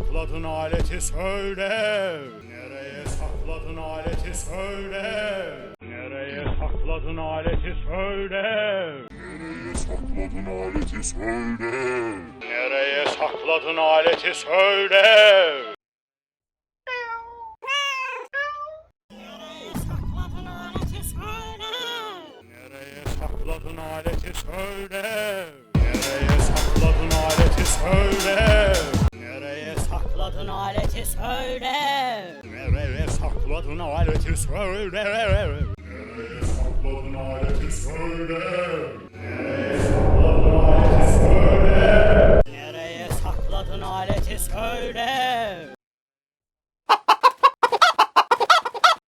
sakladın aleti söyle. Nereye sakladın aleti söyle. Nereye sakladın aleti söyle. Nereye sakladın aleti söyle. Nereye sakladın aleti söyle. Nereye sakladın aleti söyle. Nereye sakladın aleti söyle. Nereye sakladın aleti söyle. Nereye sakladın aleti söyle. Nereye sakladın aleti söyle. Nereye sakladın aleti söyle. Nereye sakladın aleti söyle.